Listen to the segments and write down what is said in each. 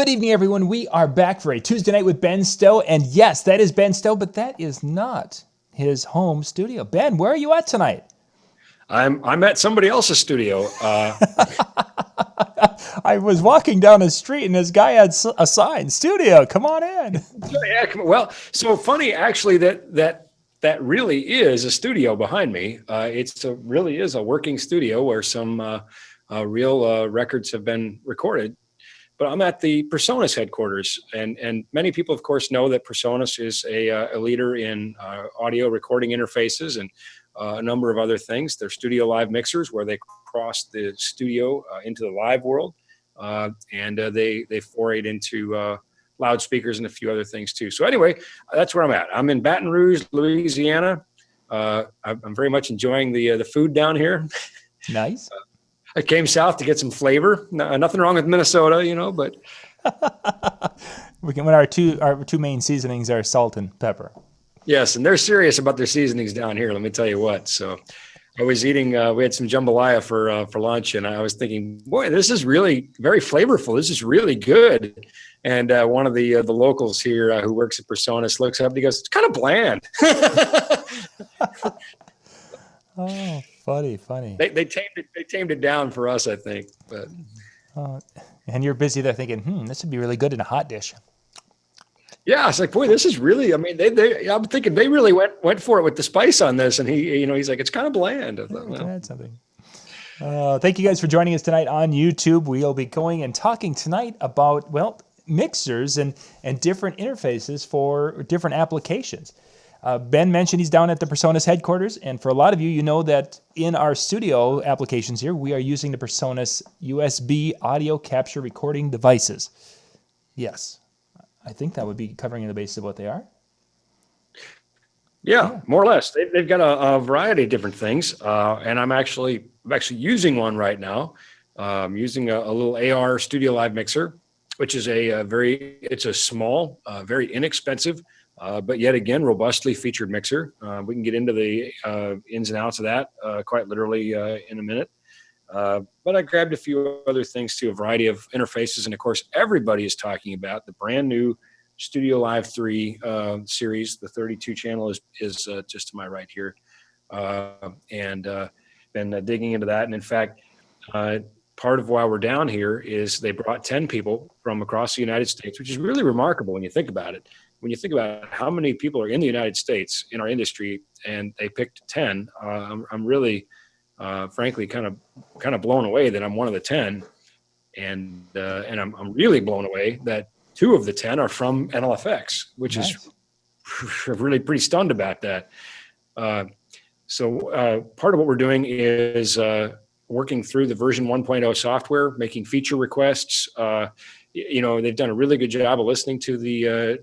Good evening, everyone. We are back for a Tuesday night with Ben Stowe. And yes, that is Ben Stowe, but that is not his home studio. Ben, where are you at tonight? I'm at somebody else's studio. I was walking down the street and this guy had a sign, studio, come on in. Yeah, well, so funny actually that really is a studio behind me. Really is a working studio where some real records have been recorded. But I'm at the PreSonus headquarters, and many people, of course, know that PreSonus is a leader in audio recording interfaces and a number of other things. They're StudioLive mixers, where they cross the studio into the live world, and they forayed into loudspeakers and a few other things too. So anyway, that's where I'm at. I'm in Baton Rouge, Louisiana. I'm very much enjoying the food down here. Nice. I came south to get some flavor. Nothing wrong with Minnesota, but when our two main seasonings are salt and pepper. Yes, and they're serious about their seasonings down here. Let me tell you what. So, I was eating. We had some jambalaya for lunch, and I was thinking, boy, this is really very flavorful. This is really good. And one of the locals here who works at PreSonus looks up and he goes, "It's kind of bland." Oh, funny. They tamed it down for us, I think. But and you're busy there thinking, this would be really good in a hot dish. Yeah, it's like, boy, this is really. I mean, I'm thinking they really went for it with the spice on this, and he's like, it's kind of bland. I thought, well. Add something. Thank you guys for joining us tonight on YouTube. We'll be going and talking tonight about mixers and different interfaces for different applications. Ben mentioned he's down at the PreSonus headquarters, and for a lot of you, you know that in our studio applications here, we are using the PreSonus USB audio capture recording devices. Yes, I think that would be covering the basis of what they are. Yeah, more or less. They've got a variety of different things, and I'm actually using one right now. I'm using a little AR StudioLive mixer, which is it's a small, very inexpensive, but yet again, robustly featured mixer. We can get into the ins and outs of that quite literally in a minute. But I grabbed a few other things too, a variety of interfaces. And of course, everybody is talking about the brand new StudioLive 3 series. The 32 channel is just to my right here. And been digging into that. And in fact, part of why we're down here is they brought 10 people from across the United States, which is really remarkable when you think about it. When you think about how many people are in the United States in our industry, and they picked 10, I'm really, frankly, kind of blown away that I'm one of the 10, and I'm really blown away that 2 of the 10 are from NLFX, which nice. Is really pretty stunned about that. So part of what we're doing is working through the version 1.0 software, making feature requests. They've done a really good job of listening to the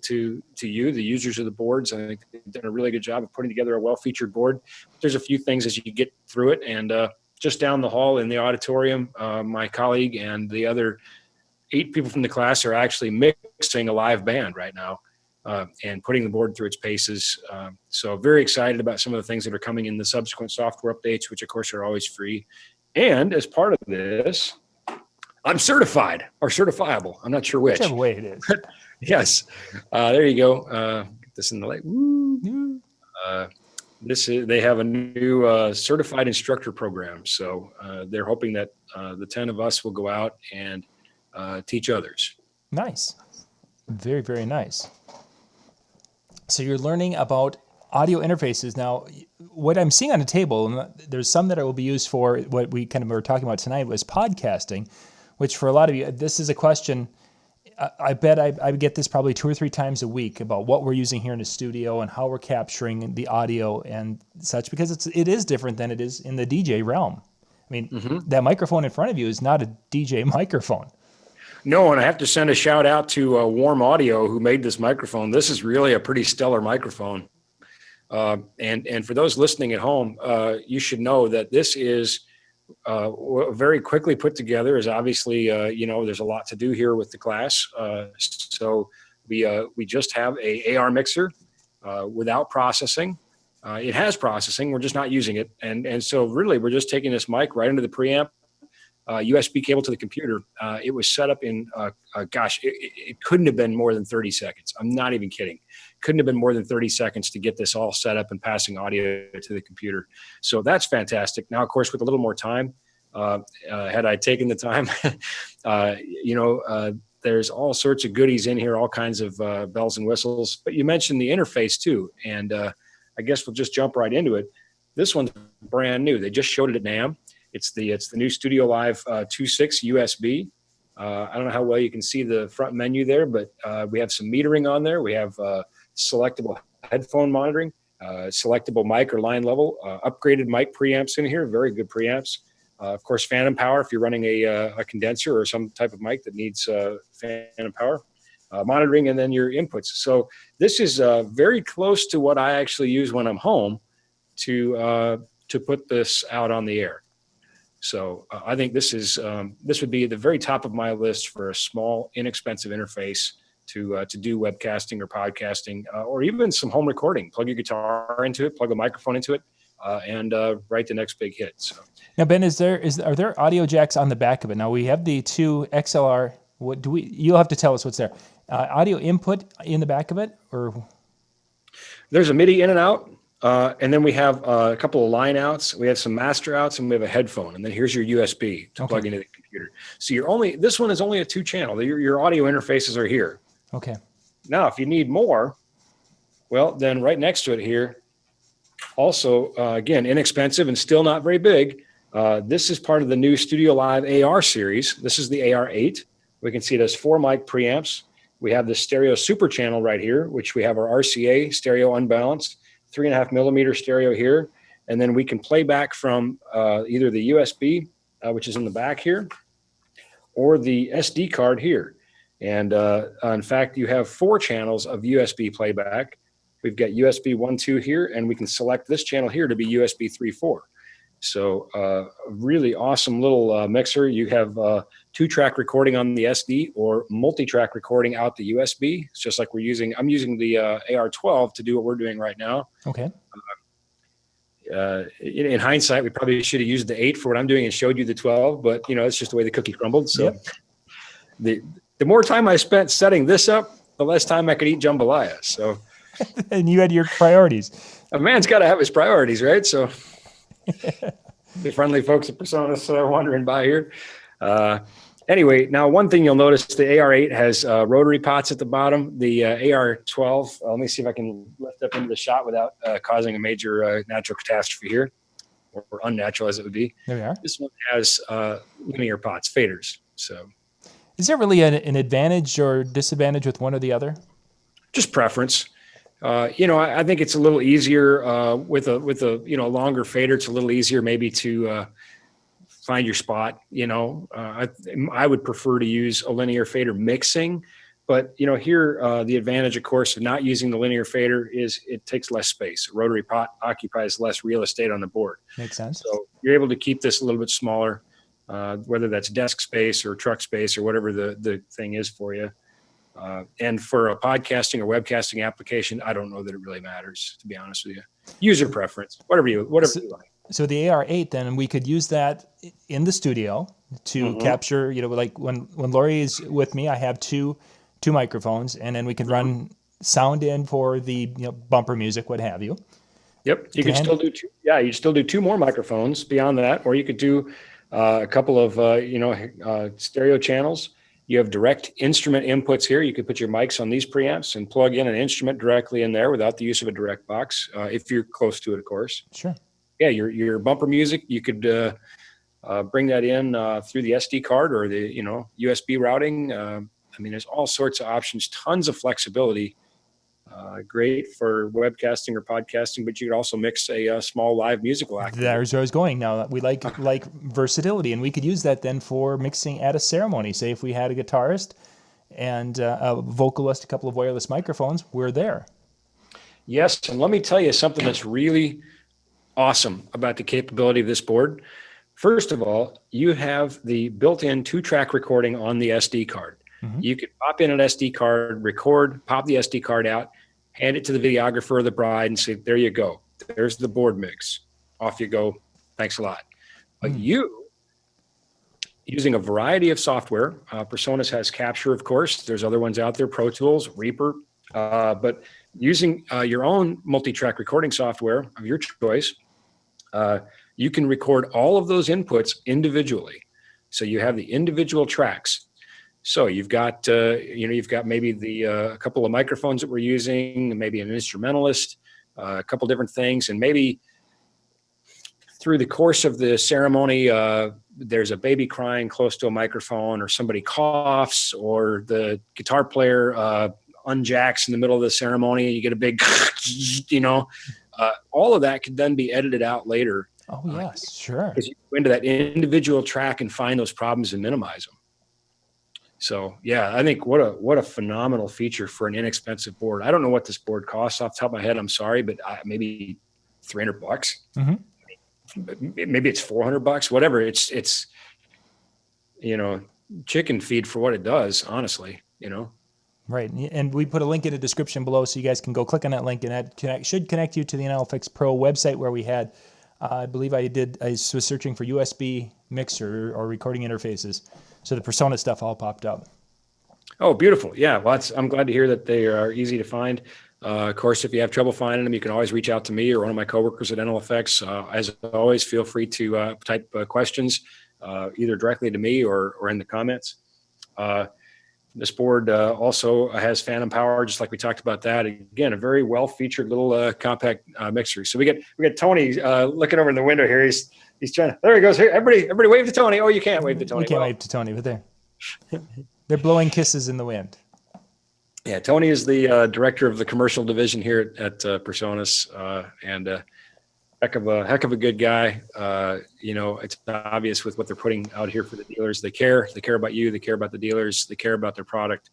users of the boards. I think they've done a really good job of putting together a well-featured board. There's a few things as you get through it, and just down the hall in the auditorium, my colleague and the other 8 people from the class are actually mixing a live band right now and putting the board through its paces. So very excited about some of the things that are coming in the subsequent software updates, which of course are always free. And as part of this, I'm certified or certifiable. I'm not sure which. Whichever way it is. Yes. There you go. Get this in the light. They have a new certified instructor program. So they're hoping that the 10 of us will go out and teach others. Nice. Very, very nice. So you're learning about audio interfaces. Now, what I'm seeing on the table, there's some that will be used for what we kind of were talking about tonight was podcasting, which for a lot of you, this is a question, I bet I get this probably 2 or 3 times a week about what we're using here in the studio and how we're capturing the audio and such, because it is different than it is in the DJ realm. I mean, that microphone in front of you is not a DJ microphone. No, and I have to send a shout out to Warm Audio who made this microphone. This is really a pretty stellar microphone. And for those listening at home, you should know that this is very quickly put together. Is obviously, there's a lot to do here with the class. So we just have a AR mixer without processing. It has processing. We're just not using it. And so really, we're just taking this mic right into the preamp, USB cable to the computer. It was set up in, gosh, it couldn't have been more than 30 seconds. I'm not even kidding. Couldn't have been more than 30 seconds to get this all set up and passing audio to the computer. So that's fantastic. Now, of course, with a little more time, had I taken the time, there's all sorts of goodies in here, all kinds of bells and whistles. But you mentioned the interface too, and I guess we'll just jump right into it. This one's brand new. They just showed it at NAMM. It's the new StudioLive 2.6 USB. I don't know how well you can see the front menu there, but we have some metering on there. We have selectable headphone monitoring, selectable mic or line level, upgraded mic preamps in here, very good preamps. Of course, phantom power if you're running a condenser or some type of mic that needs phantom power, monitoring, and then your inputs. So this is very close to what I actually use when I'm home to put this out on the air. So I think this would be at the very top of my list for a small, inexpensive interface to do webcasting or podcasting, or even some home recording. Plug your guitar into it, plug a microphone into it, and write the next big hit. So. Now, Ben, are there audio jacks on the back of it? Now we have the two XLR. You'll have to tell us what's there. Audio input in the back of it, or there's a MIDI in and out. And then we have a couple of line outs. We have some master outs, and we have a headphone. And then here's your USB to plug into the computer. So this one is only a 2-channel. Your audio interfaces are here. Okay. Now, if you need more, well, then right next to it here, also, again, inexpensive and still not very big. This is part of the new StudioLive AR series. This is the AR8. We can see it has 4 mic preamps. We have the stereo super channel right here, which we have our RCA stereo unbalanced. 3.5 millimeter stereo here, and then we can play back from either the USB, which is in the back here, or the SD card here. And in fact, you have 4 channels of USB playback. We've got USB 1.2 here, and we can select this channel here to be USB 3.4. So a really awesome little mixer. You have 2-track recording on the SD or multi-track recording out the USB. It's just like I'm using the AR12 to do what we're doing right now. Okay. In hindsight, we probably should have used the 8 for what I'm doing and showed you the 12, but it's just the way the cookie crumbled. So the more time I spent setting this up, the less time I could eat jambalaya. So, and you had your priorities. A man's got to have his priorities, right? So. The friendly folks at PreSonus wandering by here. Anyway, now one thing you'll notice, the AR8 has rotary pots at the bottom. The AR12, let me see if I can lift up into the shot without causing a major natural catastrophe here, or unnatural as it would be. There we are. This one has linear pots, faders. So, is there really an advantage or disadvantage with one or the other? Just preference. I think it's a little easier with a longer fader. It's a little easier maybe to find your spot. I would prefer to use a linear fader mixing, but here the advantage, of course, of not using the linear fader is it takes less space. A rotary pot occupies less real estate on the board. Makes sense. So you're able to keep this a little bit smaller, whether that's desk space or truck space or whatever the thing is for you. And for a podcasting or webcasting application, I don't know that it really matters, to be honest with you. User preference, whatever you like. So the AR8, then we could use that in the studio to capture, like when Lori is with me, I have two microphones, and then we can run sound in for the bumper music, what have you. Yep, you could still do two. Yeah, you still do 2 more microphones beyond that, or you could do a couple of stereo channels. You have direct instrument inputs here. You could put your mics on these preamps and plug in an instrument directly in there without the use of a direct box, if you're close to it, of course. Sure. Yeah, your bumper music, you could bring that in through the SD card or the USB routing. There's all sorts of options, tons of flexibility. Great for webcasting or podcasting, but you could also mix a small live musical act. There's where I was going. Now we like versatility, and we could use that then for mixing at a ceremony. Say if we had a guitarist and a vocalist, a couple of wireless microphones, we're there. Yes, and let me tell you something that's really awesome about the capability of this board. First of all, you have the built-in 2-track recording on the SD card. Mm-hmm. You could pop in an SD card, record, pop the SD card out, hand it to the videographer or the bride and say, there you go. There's the board mix. Off you go. Thanks a lot. But using a variety of software. PreSonus has Capture, of course. There's other ones out there, Pro Tools, Reaper, but using your own multi-track recording software of your choice, you can record all of those inputs individually. So you have the individual tracks. So you've got, you've got maybe a couple of microphones that we're using, maybe an instrumentalist, a couple different things, and maybe through the course of the ceremony, there's a baby crying close to a microphone, or somebody coughs, or the guitar player unjacks in the middle of the ceremony. You get a big, all of that could then be edited out later. Oh, yes, sure. Because you go into that individual track and find those problems and minimize them. So, yeah, I think what a phenomenal feature for an inexpensive board. I don't know what this board costs off the top of my head. I'm sorry, but maybe $300. Mm-hmm. Maybe it's $400, whatever. It's chicken feed for what it does, honestly, Right. And we put a link in the description below, so you guys can go click on that link, and that should connect you to the NLFX Pro website, where we had, I believe I was searching for USB mixer or recording interfaces. So the PreSonus stuff all popped up. Oh, beautiful. Yeah. Well, I'm glad to hear that they are easy to find. Of course, if you have trouble finding them, you can always reach out to me or one of my coworkers at NLFX. As always, feel free to type questions either directly to me or in the comments. This board also has phantom power, just like we talked about that. Again, a very well-featured little compact mixer. So we got Tony looking over in the window here. He's trying to. There he goes. Here, everybody, wave to Tony. Oh, you can't wave to Tony. We can't wave to Tony, but they're blowing kisses in the wind. Yeah, Tony is the director of the commercial division here at PreSonus, and heck of a good guy. It's obvious with what they're putting out here for the dealers. They care about you. They care about the dealers. They care about their product.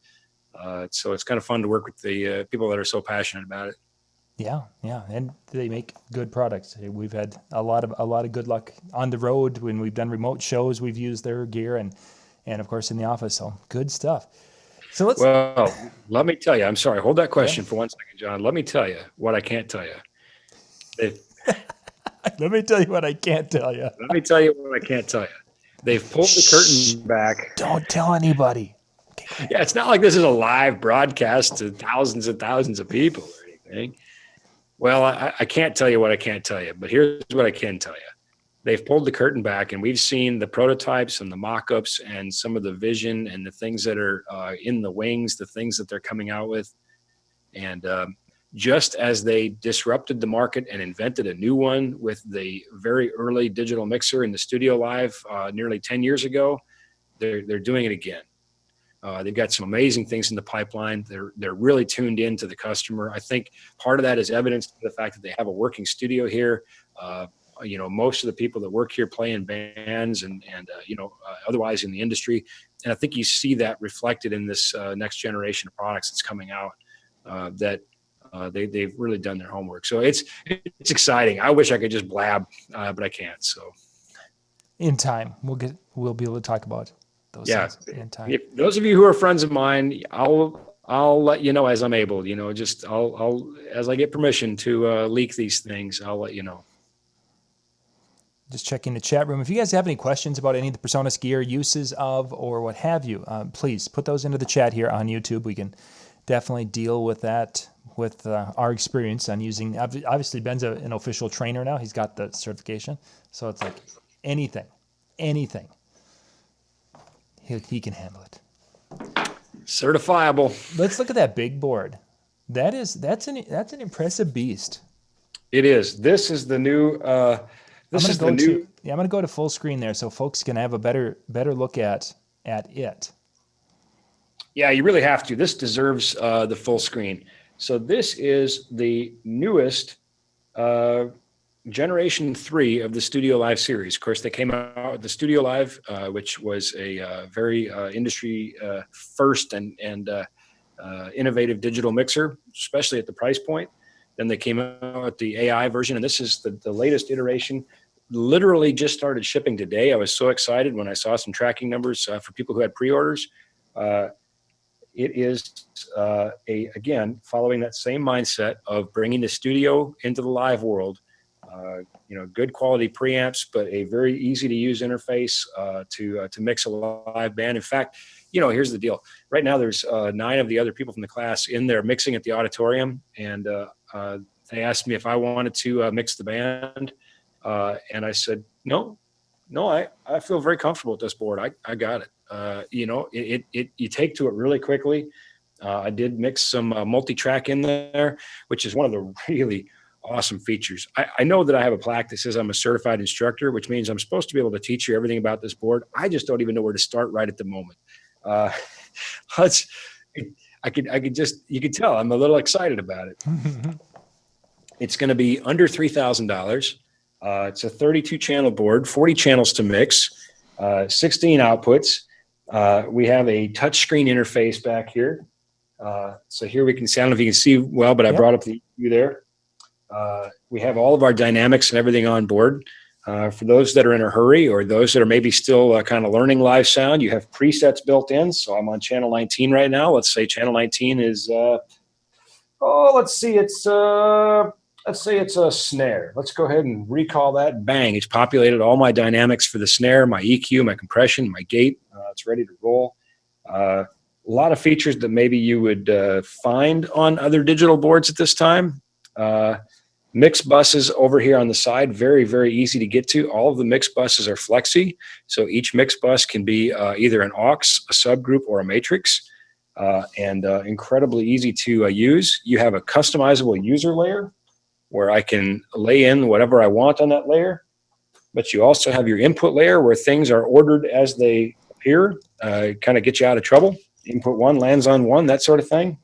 So it's kind of fun to work with the people that are so passionate about it. Yeah, and they make good products. We've had a lot of good luck on the road when we've done remote shows. We've used their gear, and of course in the office. So good stuff. So let me tell you. I'm sorry. Hold that question for 1 second, John. Let me tell you what I can't tell you. Let me tell you what I can't tell you. Let me tell you what I can't tell you. They've pulled the curtain back. Don't tell anybody. Okay. Yeah, it's not like this is a live broadcast to thousands and thousands of people or anything. Well, I can't tell you what I can't tell you, but here's what I can tell you. They've pulled the curtain back, and we've seen the prototypes and the mock-ups and some of the vision and the things that are in the wings, the things that they're coming out with. And just as they disrupted the market and invented a new one with the very early digital mixer in the StudioLive nearly 10 years ago, they're doing it again. They've got some amazing things in the pipeline. They're really tuned in to the customer. I think part of that is evidenced by the fact that they have a working studio here. Most of the people that work here play in bands and otherwise in the industry. And I think you see that reflected in this next generation of products that's coming out that they've really done their homework. So it's exciting. I wish I could just blab, but I can't. So in time, we'll be able to talk about those things in time. If those of you who are friends of mine, I'll let you know as I'm able. I'll as I get permission to leak these things, I'll let you know. Just checking the chat room. If you guys have any questions about any of the PreSonus gear, uses of, or what have you, please put those into the chat here on YouTube. We can definitely deal with that with our experience on using. Obviously, Ben's an official trainer now. He's got the certification. So it's like anything. He can handle it. Certifiable. Let's look at that big board. That's an impressive beast. It is. This is the new. I'm going to go to full screen there so folks can have a better look at it. Yeah, you really have to. This deserves the full screen. So this is the newest Generation 3 of the StudioLive series. Of course, they came out with the StudioLive, which was a very industry first and innovative digital mixer, especially at the price point. Then they came out with the AI version, and this is the latest iteration. Literally just started shipping today. I was so excited when I saw some tracking numbers for people who had pre-orders. It is, again, following that same mindset of bringing the studio into the live world. Good quality preamps, but a very easy to use interface to mix a live band. In fact, here's the deal. Right now, there's 9 of the other people from the class in there mixing at the auditorium, and they asked me if I wanted to mix the band, and I said no. I feel very comfortable with this board. I got it. You take to it really quickly. I did mix some multi-track in there, which is one of the really awesome features. I know that I have a plaque that says I'm a certified instructor, which means I'm supposed to be able to teach you everything about this board. I just don't even know where to start right at the moment. You could tell I'm a little excited about it. It's going to be under $3,000. It's a 32 channel board, 40 channels to mix, 16 outputs. We have a touchscreen interface back here. So here we can see, I don't know if you can see well, but I brought up the EQ there. We have all of our dynamics and everything on board. For those that are in a hurry or those that are maybe still kind of learning live sound, you have presets built in. So I'm on channel 19 right now. Let's say channel 19 is, let's say it's a snare. Let's go ahead and recall that. Bang, it's populated all my dynamics for the snare, my EQ, my compression, my gate. It's ready to roll. A lot of features that maybe you would find on other digital boards at this time. Mix buses over here on the side, very, very easy to get to. All of the mix buses are flexi. So each mix bus can be either an aux, a subgroup, or a matrix, and incredibly easy to use. You have a customizable user layer where I can lay in whatever I want on that layer. But you also have your input layer where things are ordered as they appear, kind of get you out of trouble. Input 1 lands on 1, that sort of thing.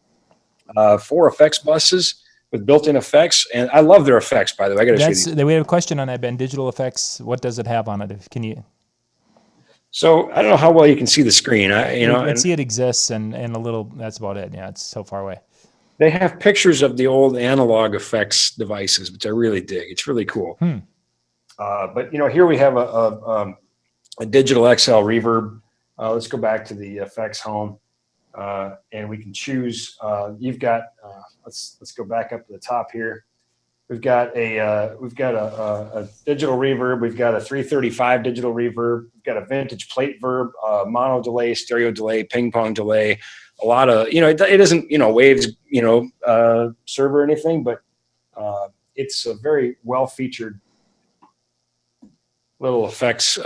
4 effects buses with built-in effects, and I love their effects, by the way. I got to show you. We have a question on that, Ben. Digital effects, what does it have on it? Can you? So I don't know how well you can see the screen. I can see it exists, and a little. That's about it. Yeah, it's so far away. They have pictures of the old analog effects devices, which I really dig. It's really cool. But here we have a digital XL reverb. Let's go back to the effects home, and we can choose. You've got. Let's go back up to the top here. We've got a digital reverb. We've got a 335 digital reverb. We've got a vintage plate verb, mono delay, stereo delay, ping pong delay. A lot of it isn't waves server or anything, but it's a very well featured little effects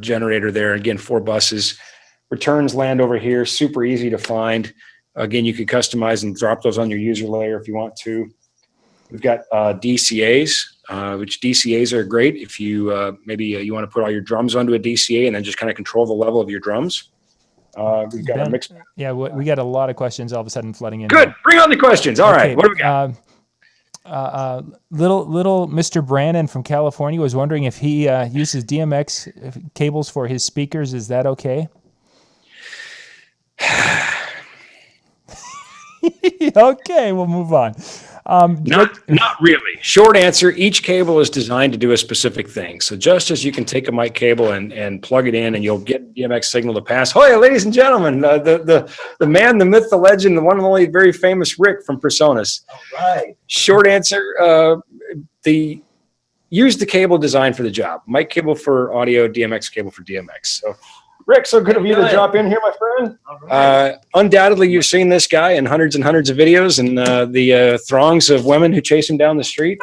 generator there. Again, 4 buses. Returns land over here. Super easy to find. Again, you could customize and drop those on your user layer if you want to. We've got DCAs, which DCAs are great if you maybe you want to put all your drums onto a DCA and then just kind of control the level of your drums. We've got a mix. Yeah, we got a lot of questions all of a sudden flooding in. Good. Bring on the questions. All right. What do we got? Little Mr. Brannon from California was wondering if he uses DMX cables for his speakers. Is that okay? Okay, we'll move on. Not really. Short answer, each cable is designed to do a specific thing. So just as you can take a mic cable and plug it in and you'll get DMX signal to pass. Oh yeah, ladies and gentlemen, the man, the myth, the legend, the one and only very famous Rick from PreSonus. All right. Short answer, use the cable designed for the job. Mic cable for audio, DMX cable for DMX. So Rick, so good of you to drop in here, my friend. Right. Undoubtedly, you've seen this guy in hundreds and hundreds of videos and the throngs of women who chase him down the street.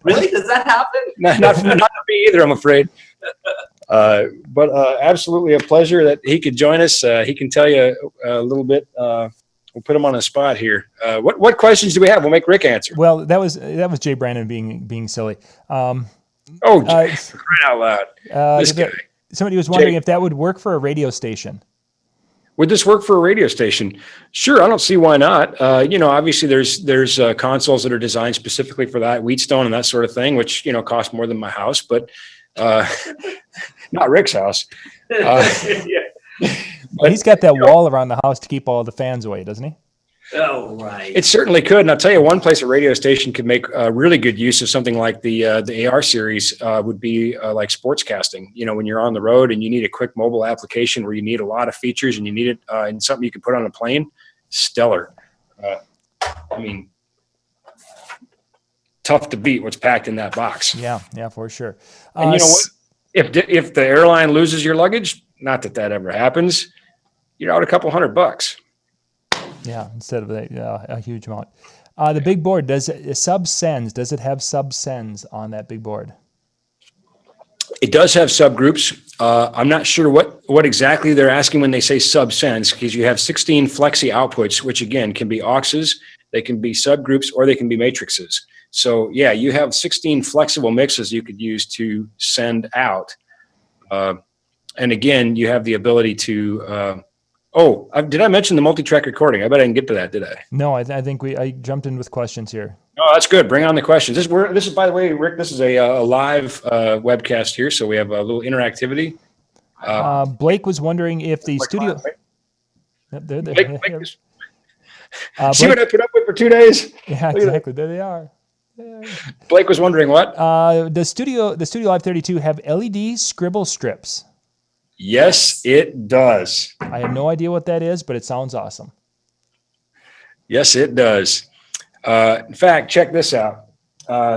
Really? Does that happen? Not for me either, I'm afraid. But absolutely a pleasure that he could join us. He can tell you a little bit. We'll put him on the spot here. What questions do we have? We'll make Rick answer. Well, that was Jay Brandon being silly. Crying out loud. This guy. Somebody was wondering if that would work for a radio station. Would this work for a radio station? Sure, I don't see why not. Obviously there's consoles that are designed specifically for that, Wheatstone and that sort of thing, which cost more than my house, but not Rick's house. But he's got that wall around the house to keep all the fans away, doesn't he? Oh, right. It certainly could. And I'll tell you, one place a radio station could make really good use of something like the AR series would be like sportscasting. When you're on the road and you need a quick mobile application where you need a lot of features and you need it in something you can put on a plane, stellar. tough to beat what's packed in that box. Yeah, for sure. And you know what? If the airline loses your luggage, not that ever happens, you're out a couple $100. Yeah, instead of a huge amount. The big board, does it have sub-sends on that big board? It does have subgroups. I'm not sure what exactly they're asking when they say sub-sends, because you have 16 flexi outputs, which again can be auxes, they can be subgroups, or they can be matrices. So yeah, you have 16 flexible mixes you could use to send out. And again, you have the ability to, did I mention the multi-track recording? I bet I didn't get to that, did I? No, I think I jumped in with questions here. Oh, that's good. Bring on the questions. This is, by the way, Rick, this is a live webcast here, so we have a little interactivity. Blake was wondering if the studio. Blake, see what I put up with for 2 days? Yeah, exactly. There they are. Blake was wondering what? The StudioLive 32 have LED scribble strips. Yes, it does. I have no idea what that is, but it sounds awesome. Yes, it does. In fact, check this out.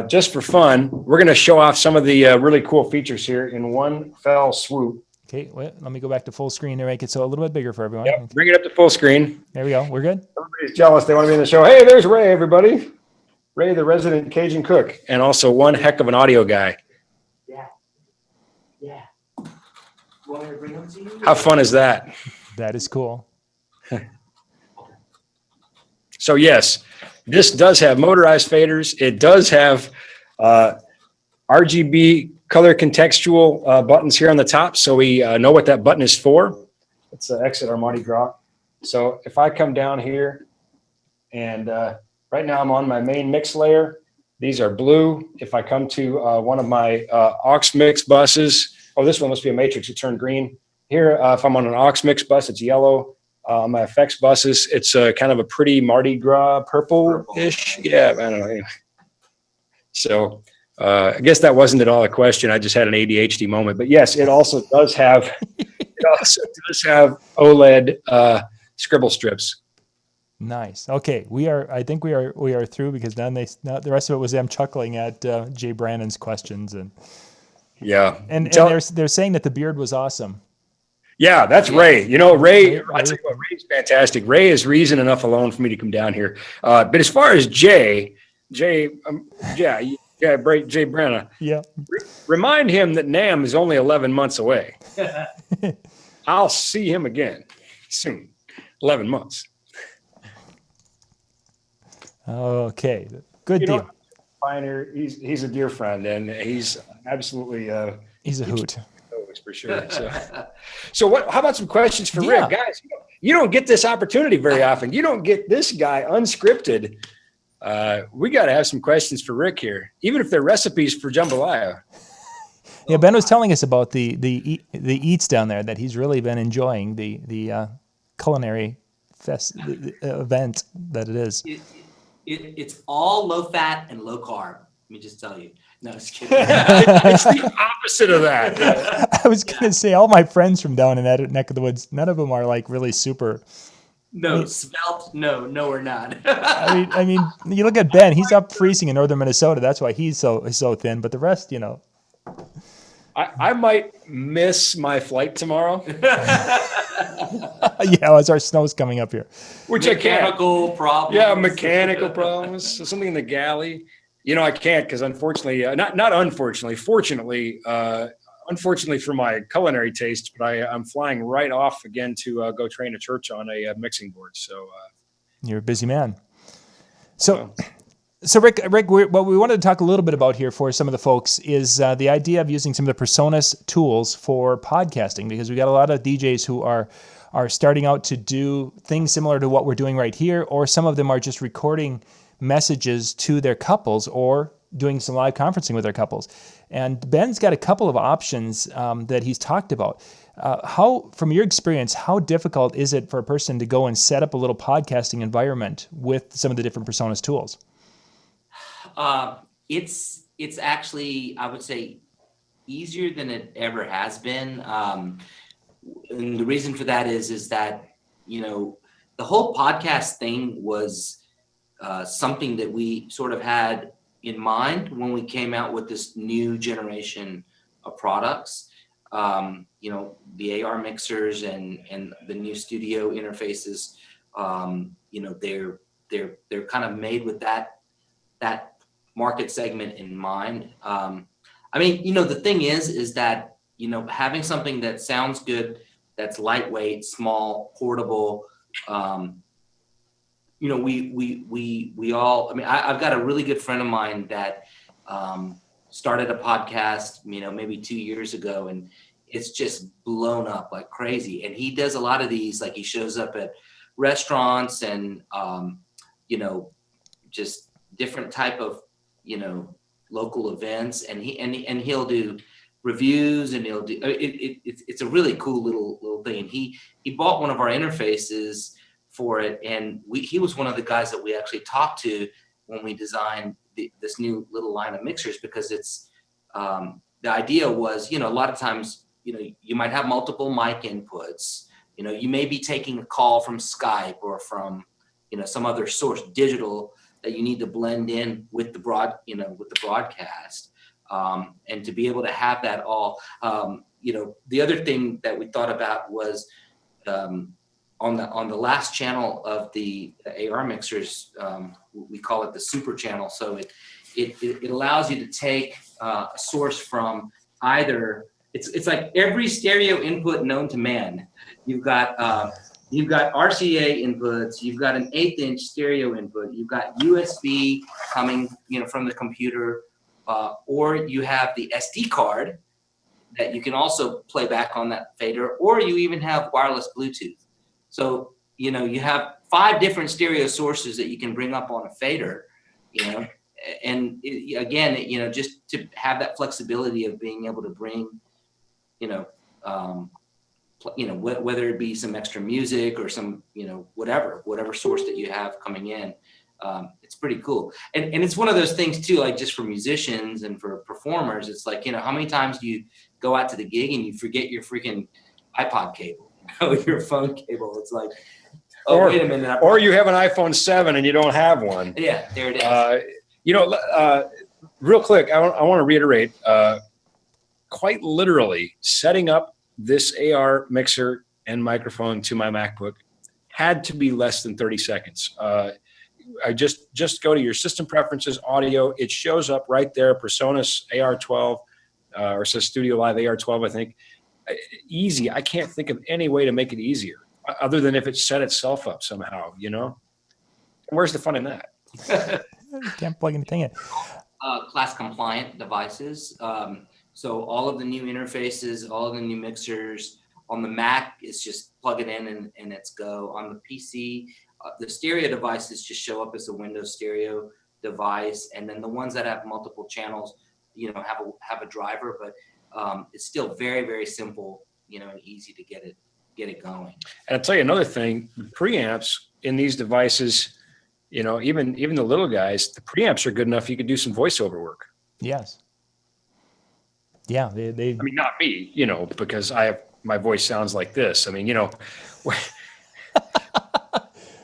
Just for fun, we're going to show off some of the really cool features here in one fell swoop. Okay, wait, let me go back to full screen to make it so a little bit bigger for everyone. Yep, bring it up to full screen. There we go. We're good. Everybody's jealous. They want to be in the show. Hey, there's Ray, everybody. Ray, the resident Cajun cook, and also one heck of an audio guy. Yeah. Want me to bring them to you? How fun is that? That is cool. So yes, this does have motorized faders. It does have RGB color contextual buttons here on the top, so we know what that button is for. Let's exit our Mardi Gras. So if I come down here, and right now I'm on my main mix layer. These are blue. If I come to one of my aux mix buses, this one must be a matrix. It turned green. Here, if I'm on an aux mix bus, it's yellow. On my effects buses, it's kind of a pretty Mardi Gras purple-ish. Yeah, I don't know. Anyway. So I guess that wasn't at all a question. I just had an ADHD moment. But yes, it also does have OLED scribble strips. Nice. Okay, I think we are through, because then the rest of it was them chuckling at Jay Brannon's questions and they're saying that the beard was awesome. Yeah, that's Ray. You know, Ray, I tell you what, Ray's fantastic. Ray is reason enough alone for me to come down here. But as far as Jay Branna. Yeah. Remind him that NAMM is only 11 months away. I'll see him again soon. 11 months. Okay. Good deal. Pioneer, he's a dear friend, and he's absolutely he's a hoot. For sure. So how about some questions for Rick? Guys, you don't get this opportunity very often. You don't get this guy unscripted. We got to have some questions for Rick here, even if they're recipes for jambalaya. Yeah, Ben was telling us about the eats down there, that he's really been enjoying the culinary event that it is. It's all low fat and low carb. Let me just tell you. No, just kidding. It's the opposite of that. I was gonna say, all my friends from down in that neck of the woods, none of them are like really super. No, svelte. No, we're not. I mean, you look at Ben; he's up freezing in northern Minnesota. That's why he's so thin. But the rest, I might miss my flight tomorrow. Yeah, as our snow's coming up here. Which mechanical problems. Yeah, mechanical problems. So something in the galley. I can't, because unfortunately, fortunately for my culinary taste, but I'm flying right off again to go train a church on a mixing board. So you're a busy man. So Rick, what we wanted to talk a little bit about here for some of the folks is the idea of using some of the PreSonus tools for podcasting, because we got a lot of DJs who are starting out to do things similar to what we're doing right here, or some of them are just recording messages to their couples or doing some live conferencing with their couples. And Ben's got a couple of options that he's talked about. From your experience, how difficult is it for a person to go and set up a little podcasting environment with some of the different PreSonus tools? It's actually, I would say, easier than it ever has been. And the reason for that is that, the whole podcast thing was something that we sort of had in mind when we came out with this new generation of products. You know, the AR mixers and the new studio interfaces. You know, they're kind of made with that market segment in mind. I mean, you know, the thing is that, you know, having something that sounds good, that's lightweight, small, portable. You know, we all. I mean, I've got a really good friend of mine that started a podcast, you know, maybe 2 years ago, and it's just blown up like crazy. And he does a lot of these, like he shows up at restaurants and you know, just different type of, you know, local events, and he'll do reviews, and he'll do it's a really cool little thing. And he bought one of our interfaces for it, and he was one of the guys that we actually talked to when we designed this new little line of mixers, because it's the idea was, you know, a lot of times, you know, you might have multiple mic inputs, you know, you may be taking a call from Skype or from, you know, some other source, digital, that you need to blend in with the broadcast, and to be able to have that all. You know, the other thing that we thought about was on the last channel of the AR mixers, we call it the super channel. So it allows you to take a source from either. It's like every stereo input known to man. You've got RCA inputs, you've got an 1/8" stereo input, you've got USB coming, you know, from the computer, or you have the SD card that you can also play back on that fader, or you even have wireless Bluetooth. So, you know, you have 5 different stereo sources that you can bring up on a fader, you know, and again, you know, just to have that flexibility of being able to bring, you know, whether it be some extra music or some, you know, whatever source that you have coming in, it's pretty cool. And it's one of those things too, like just for musicians and for performers, it's like, you know, how many times do you go out to the gig and you forget your freaking iPod cable, you know, your phone cable? It's like, wait a minute. Or you have an iPhone 7 and you don't have one. Yeah, there it is. You know, real quick, I want to reiterate, quite literally setting up this AR mixer and microphone to my MacBook had to be less than 30 seconds. I just go to your system preferences, audio. It shows up right there, PreSonus AR12, or says StudioLive AR12, I think. Easy. I can't think of any way to make it easier other than if it set itself up somehow, you know? Where's the fun in that? You can't plug anything in. Class compliant devices. So all of the new interfaces, all of the new mixers on the Mac, it's just plug it in and it's go. On the PC, the stereo devices just show up as a Windows stereo device, and then the ones that have multiple channels, you know, have a driver, but it's still very, very simple, you know, and easy to get it going. And I'll tell you another thing: preamps in these devices, you know, even the little guys, the preamps are good enough. You could do some voiceover work. Yes. Yeah, they. I mean, not me, you know, because my voice sounds like this. I mean, you know,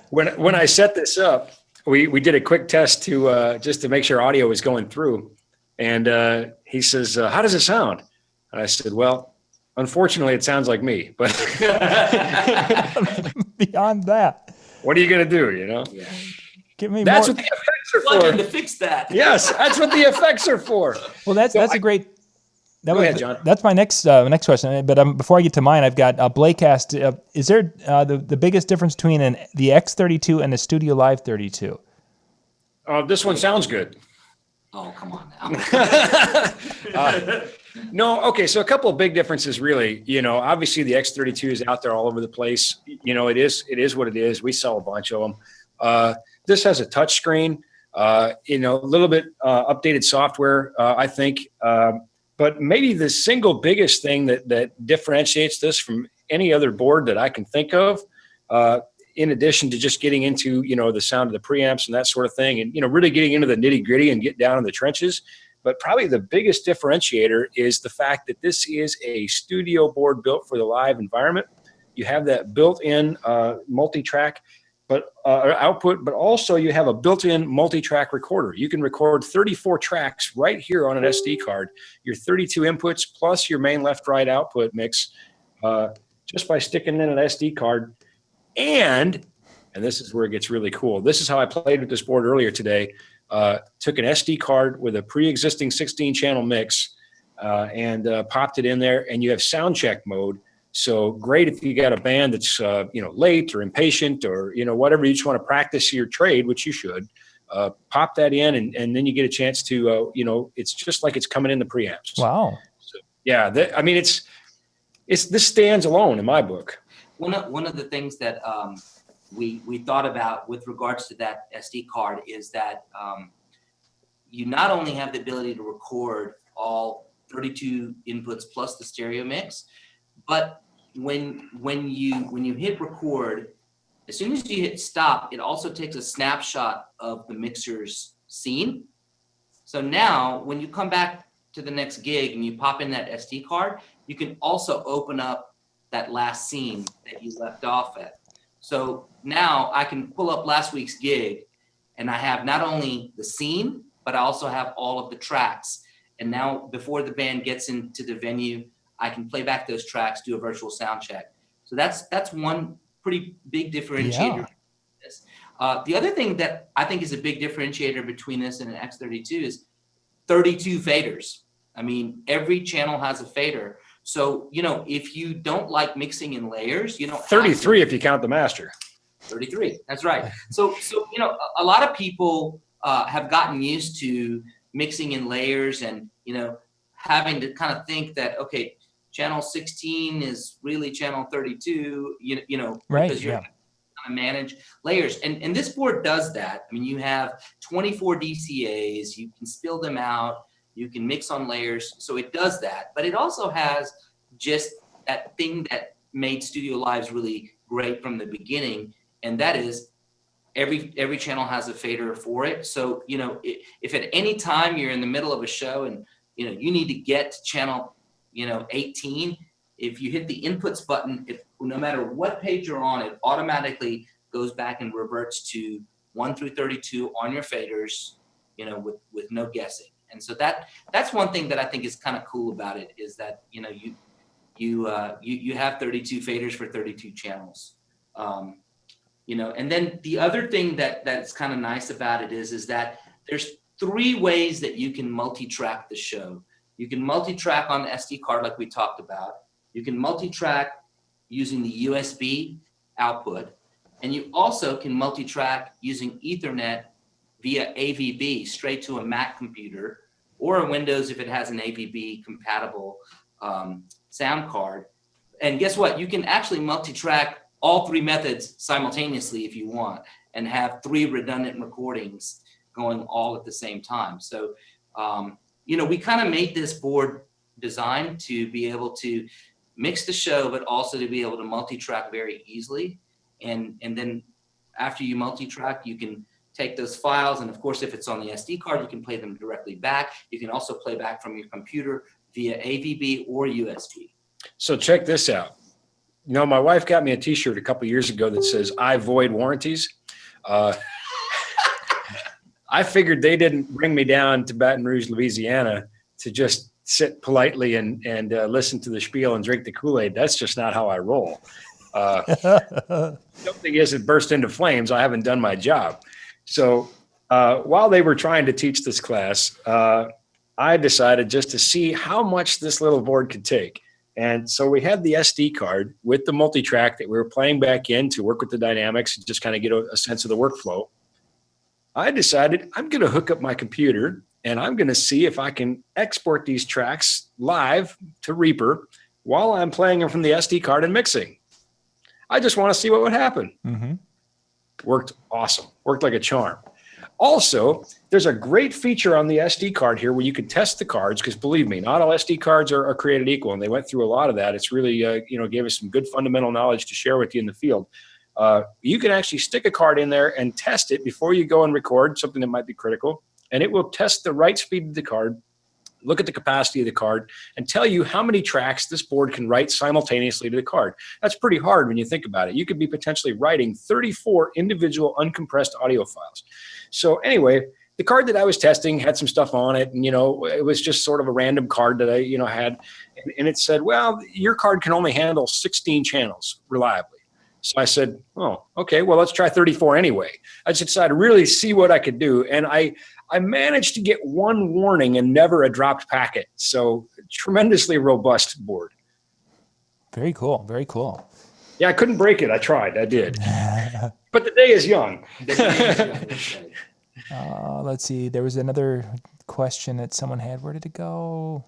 when I set this up, we did a quick test to just to make sure audio was going through, and he says, "How does it sound?" And I said, "Well, unfortunately, it sounds like me, but beyond that, what are you going to do? You know." Yeah. Give me That's more. what the effects are Plug in for. to fix that. Yes, that's what the effects are for. Well, that's a great. Go ahead, John. That's my next question. But before I get to mine, I've got Blake asked, is there the biggest difference between the X32 and the StudioLive 32? This one sounds good. Oh, come on now. No, okay. So a couple of big differences, really. You know, obviously the X32 is out there all over the place. You know, it is what it is. We sell a bunch of them. This has a touch screen. You know, a little bit updated software, I think. But maybe the single biggest thing that differentiates this from any other board that I can think of, in addition to just getting into, you know, the sound of the preamps and that sort of thing, and, you know, really getting into the nitty gritty and get down in the trenches. But probably the biggest differentiator is the fact that this is a studio board built for the live environment. You have that built-in multi-track. output, but also you have a built-in multi-track recorder. You can record 34 tracks right here on an SD card, your 32 inputs plus your main left-right output mix, just by sticking in an SD card. And this is where it gets really cool. This is how I played with this board earlier today. Took an SD card with a pre-existing 16-channel mix and popped it in there, and you have sound check mode. So great if you got a band that's late or impatient or whatever, you just want to practice your trade, which you should. Pop that in, and then you get a chance to it's just like it's coming in the preamps. Wow. So, yeah, this stands alone in my book. One of the things that we thought about with regards to that SD card is that you not only have the ability to record all 32 inputs plus the stereo mix, but when you hit record, as soon as you hit stop, it also takes a snapshot of the mixer's scene. So now when you come back to the next gig and you pop in that SD card, you can also open up that last scene that you left off at. So now I can pull up last week's gig and I have not only the scene, but I also have all of the tracks. And now before the band gets into the venue, I can play back those tracks, do a virtual sound check. So that's one pretty big differentiator. Yeah. The other thing that I think is a big differentiator between this and an X32 is 32 faders. I mean, every channel has a fader. So, if you don't like mixing in layers, 33 if you count the master. 33, that's right. So a lot of people have gotten used to mixing in layers and, having to kind of think that, okay, channel 16 is really channel 32, right, because you're going to manage layers. And this board does that. I mean, you have 24 DCAs, you can spill them out, you can mix on layers. So it does that, but it also has just that thing that made StudioLive's really great from the beginning. And that is every channel has a fader for it. So, if at any time you're in the middle of a show and, you need to get to channel, 18, if you hit the inputs button, no matter what page you're on, it automatically goes back and reverts to 1 through 32 on your faders, with no guessing. And so that's one thing that I think is kind of cool about it is that, you have 32 faders for 32 channels. And then the other thing that's kind of nice about it is that there's 3 ways that you can multi-track the show. You can multi-track on the SD card like we talked about. You can multi-track using the USB output. And you also can multi-track using Ethernet via AVB straight to a Mac computer or a Windows if it has an AVB compatible sound card. And guess what? You can actually multi-track all 3 methods simultaneously if you want and have 3 redundant recordings going all at the same time. So, we kind of made this board designed to be able to mix the show, but also to be able to multi-track very easily. And then after you multi-track, you can take those files. And of course, if it's on the SD card, you can play them directly back. You can also play back from your computer via AVB or USB. So check this out. My wife got me a t-shirt a couple years ago that says, "I void warranties." I figured they didn't bring me down to Baton Rouge, Louisiana to just sit politely and listen to the spiel and drink the Kool-Aid. That's just not how I roll. Something isn't burst into flames. I haven't done my job. So while they were trying to teach this class, I decided just to see how much this little board could take. And so we had the SD card with the multi-track that we were playing back in to work with the dynamics and just kind of get a sense of the workflow. I decided I'm going to hook up my computer and I'm going to see if I can export these tracks live to Reaper while I'm playing them from the SD card and mixing. I just want to see what would happen. Mm-hmm. Worked awesome. Worked like a charm. Also, there's a great feature on the SD card here where you can test the cards, because believe me, not all SD cards are created equal, and they went through a lot of that. It's really, gave us some good fundamental knowledge to share with you in the field. You can actually stick a card in there and test it before you go and record something that might be critical, and it will test the write speed of the card, look at the capacity of the card, and tell you how many tracks this board can write simultaneously to the card. That's pretty hard when you think about it. You could be potentially writing 34 individual uncompressed audio files. So anyway, the card that I was testing had some stuff on it, and it was just sort of a random card that I had, and it said, well, your card can only handle 16 channels reliably. So I said, oh, okay, well, let's try 34 anyway. I just decided to really see what I could do. And I managed to get one warning and never a dropped packet. So tremendously robust board. Very cool. Very cool. Yeah, I couldn't break it. I tried. I did. But the day is young. Let's see. There was another question that someone had. Where did it go?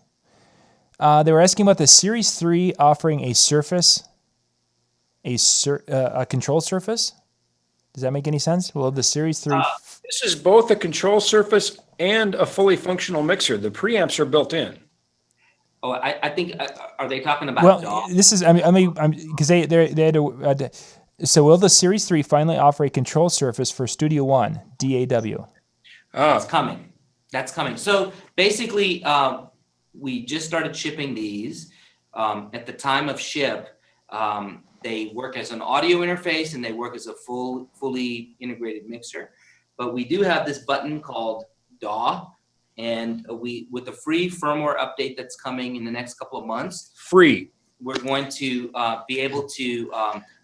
They were asking about the Series 3 offering a surface, a control surface. Does that make any sense? Well, the Series 3... This is both a control surface and a fully functional mixer. The preamps are built in. Oh, I think, are they talking about DAW? This is, because they had to, so will the Series 3 finally offer a control surface for Studio One, DAW? It's coming. That's coming. So basically, we just started shipping these. At the time of ship, they work as an audio interface and they work as a fully integrated mixer. But we do have this button called DAW, and with the free firmware update that's coming in the next couple of months, we're going to be able to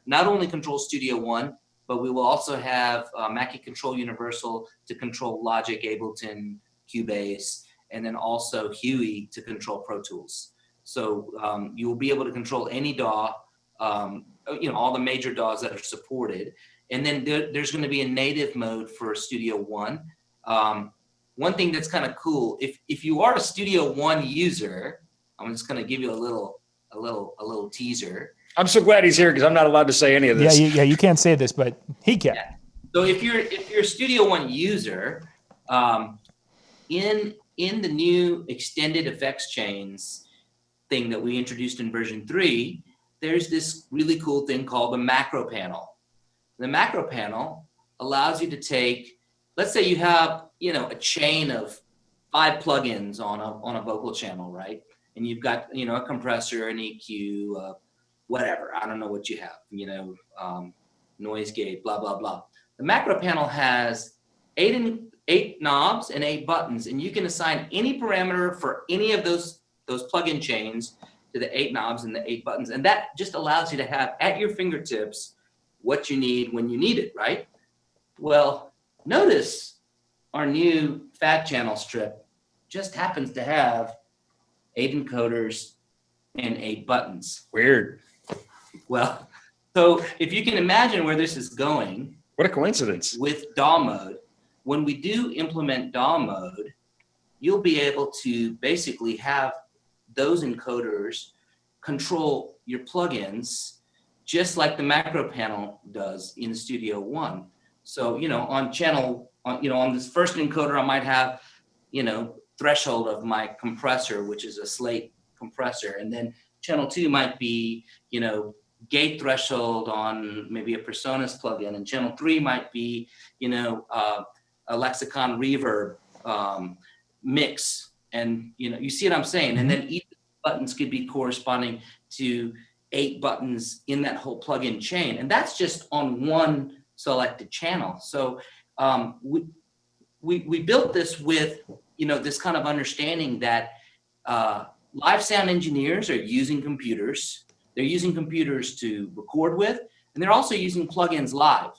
not only control Studio One, but we will also have Mackie Control Universal to control Logic, Ableton, Cubase, and then also Huey to control Pro Tools. So you will be able to control any DAW, all the major DAWs that are supported. And then there's going to be a native mode for Studio One. One thing that's kind of cool, if you are a Studio One user, I'm just going to give you a little teaser. I'm so glad he's here because I'm not allowed to say any of this. Yeah, you can't say this, but he can. Yeah. So if you're a Studio One user, in the new extended effects chains thing that we introduced in version 3, there's this really cool thing called the macro panel. The macro panel allows you to take, let's say you have, a chain of 5 plugins on a vocal channel, right? And you've got, a compressor, an EQ, whatever. I don't know what you have, noise gate, blah, blah, blah. The macro panel has 8 knobs and 8 buttons, and you can assign any parameter for any of those plugin chains to the 8 knobs and the 8 buttons. And that just allows you to have at your fingertips what you need when you need it, right? Well, notice our new fat channel strip just happens to have 8 encoders and 8 buttons. Weird. Well, so if you can imagine where this is going. What a coincidence. With DAW mode, when we do implement DAW mode, you'll be able to basically have those encoders control your plugins just like the macro panel does in Studio One. So, on channel, on this first encoder, I might have, threshold of my compressor, which is a slate compressor. And then channel 2 might be, gate threshold on maybe a PreSonus plugin. And channel 3 might be, a lexicon reverb mix. And, you see what I'm saying? And then each buttons could be corresponding to 8 buttons in that whole plugin chain. And that's just on one selected channel. So we built this with, this kind of understanding that live sound engineers are using computers. They're using computers to record with, and they're also using plugins live.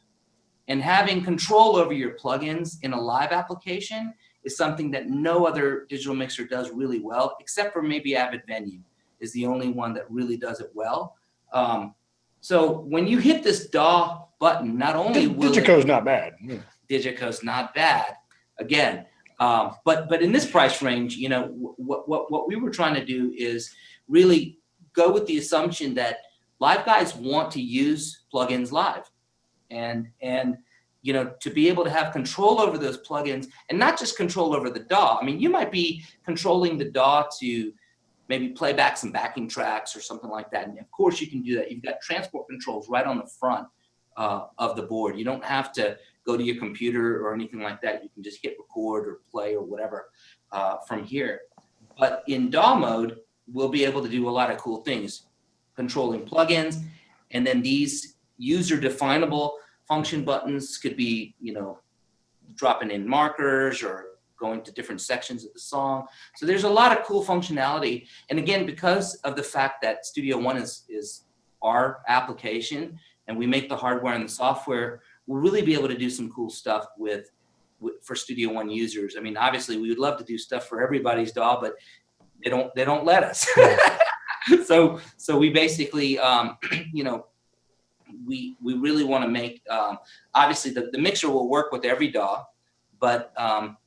And having control over your plugins in a live application is something that no other digital mixer does really well, except for maybe Avid Venue is the only one that really does it well. So when you hit this DAW button, not only will Digico's not bad. Digico's not bad, again, but in this price range, what we were trying to do is really go with the assumption that live guys want to use plugins live, and to be able to have control over those plugins, and not just control over the DAW. I mean, you might be controlling the DAW to maybe play back some backing tracks or something like that. And of course you can do that. You've got transport controls right on the front of the board. You don't have to go to your computer or anything like that. You can just hit record or play or whatever from here. But in DAW mode, we'll be able to do a lot of cool things, controlling plugins, and then these user definable function buttons could be, dropping in markers or going to different sections of the song. So there's a lot of cool functionality. And again, because of the fact that Studio One is our application and we make the hardware and the software, we'll really be able to do some cool stuff for Studio One users. I mean, obviously we would love to do stuff for everybody's DAW, but they don't let us. So we basically, we really want to make, obviously the mixer will work with every DAW, but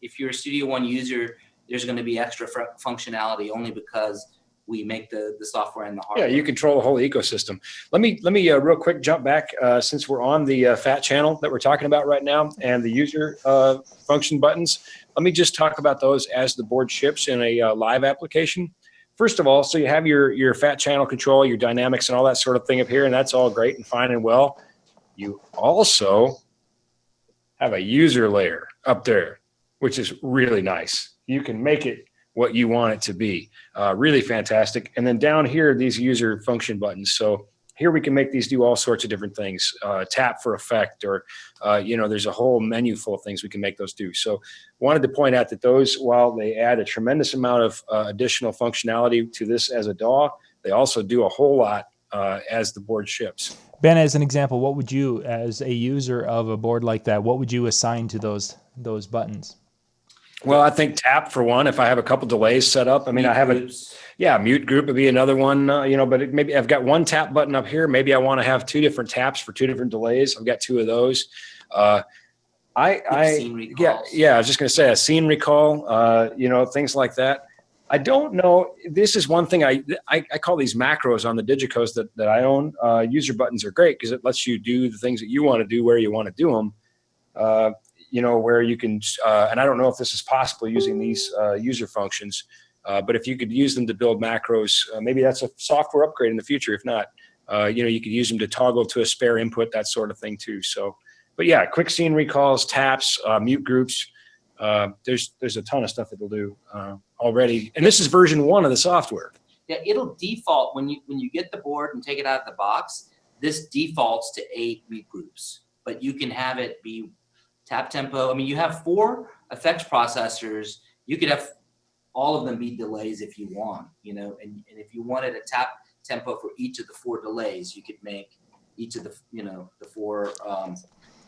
if you're a Studio One user, there's going to be extra functionality only because we make the software and the hardware. Yeah, you control the whole ecosystem. Let me real quick jump back since we're on the FAT channel that we're talking about right now and the user function buttons. Let me just talk about those as the board ships in a live application. First of all, so you have your FAT channel control, your dynamics and all that sort of thing up here, and that's all great and fine and well. You also have a user layer up there, which is really nice. You can make it what you want it to be. Really fantastic. And then down here, these user function buttons. So here we can make these do all sorts of different things. Tap for effect, or there's a whole menu full of things we can make those do. So wanted to point out that those, while they add a tremendous amount of additional functionality to this as a DAW, they also do a whole lot as the board ships. Ben, as an example, what would you, as a user of a board like that, what would you assign to those buttons? Well, I think tap for one, if I have a couple delays set up. I mean, I have mute group would be another one, but maybe I've got one tap button up here. Maybe I want to have two different taps for two different delays. I've got two of those. I was just going to say a scene recall, things like that. I don't know. This is one thing I call these macros on the Digicos that I own. User buttons are great because it lets you do the things that you want to do where you want to do them. Where you can, and I don't know if this is possible using these user functions, but if you could use them to build macros, maybe that's a software upgrade in the future. If not, you could use them to toggle to a spare input, that sort of thing too. So, but yeah, quick scene recalls, taps, mute groups. There's a ton of stuff it'll do already, and this is version 1 of the software. Yeah, it'll default when you get the board and take it out of the box. This defaults to 8 mute groups, but you can have it be tap tempo. I mean, you have 4 effects processors. You could have all of them be delays if you want, and if you wanted a tap tempo for each of the 4 delays, you could make each of the, the 4,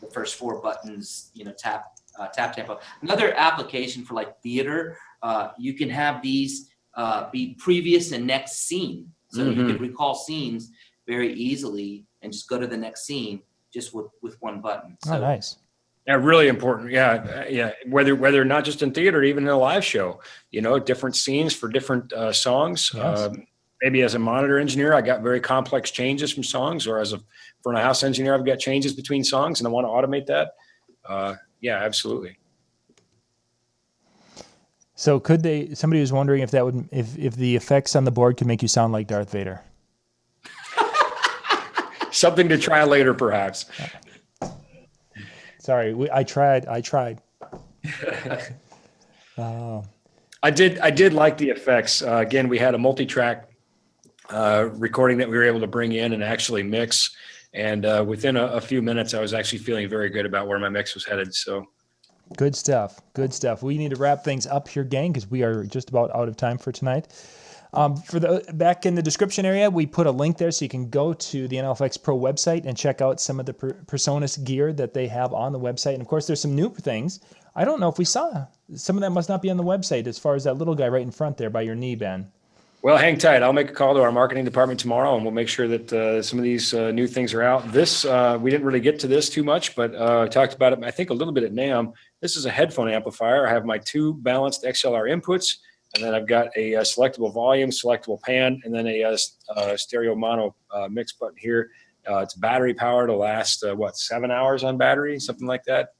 the first 4 buttons, tap tempo. Another application for like theater, you can have these be previous and next scene. So you can recall scenes very easily and just go to the next scene just with one button. So, nice. Yeah, really important. Yeah. Whether not just in theater, even in a live show, different scenes for different songs. Yes. Maybe as a monitor engineer, I got very complex changes from songs, or as a front of house engineer, I've got changes between songs and I want to automate that. Yeah, absolutely. So somebody was wondering if that would, if the effects on the board could make you sound like Darth Vader. Something to try later, perhaps. Sorry, I tried. I did like the effects. Again, we had a multi-track recording that we were able to bring in and actually mix. And within a few minutes, I was actually feeling very good about where my mix was headed. So, good stuff. Good stuff. We need to wrap things up here, gang, because we are just about out of time for tonight. Back in the description area, we put a link there so you can go to the NLFX Pro website and check out some of the PreSonus gear that they have on the website. And of course, there's some new things. I don't know if we saw. Some of that must not be on the website, as far as that little guy right in front there by your knee, Ben. Well, hang tight. I'll make a call to our marketing department tomorrow, and we'll make sure that some of these new things are out. This, we didn't really get to this too much, but I talked about it, I think, a little bit at NAMM. This is a headphone amplifier. I have my 2 balanced XLR inputs, and then I've got a selectable volume, selectable pan, and then a stereo mono mix button here. It's battery powered. It'll last, 7 hours on battery, something like that.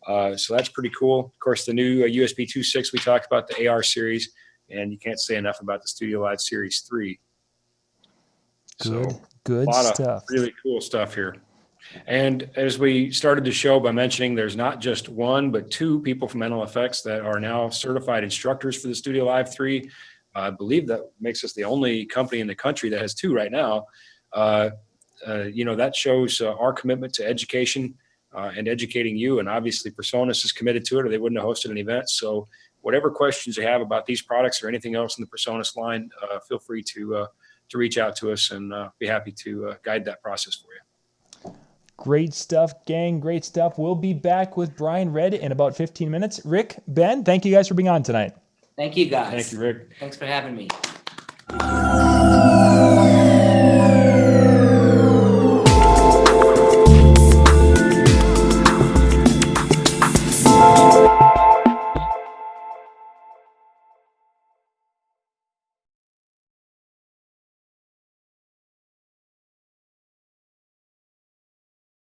So that's pretty cool. Of course, the new USB 2.6, we talked about the AR series, and you can't say enough about the StudioLive Series 3. Good a lot stuff. Of really cool stuff here. And as we started the show by mentioning, there's not just 1, but 2 people from NLFX that are now certified instructors for the StudioLive 3. I believe that makes us the only company in the country that has 2 right now. That shows our commitment to education and educating you. And obviously PreSonus is committed to it, or they wouldn't have hosted an event. So whatever questions you have about these products or anything else in the PreSonus line, feel free to reach out to us, and be happy to guide that process for you. Great stuff, gang. Great stuff. We'll be back with Brian Red in about 15 minutes. Rick, Ben, thank you guys for being on tonight. Thank you, guys. Thank you, Rick. Thanks for having me.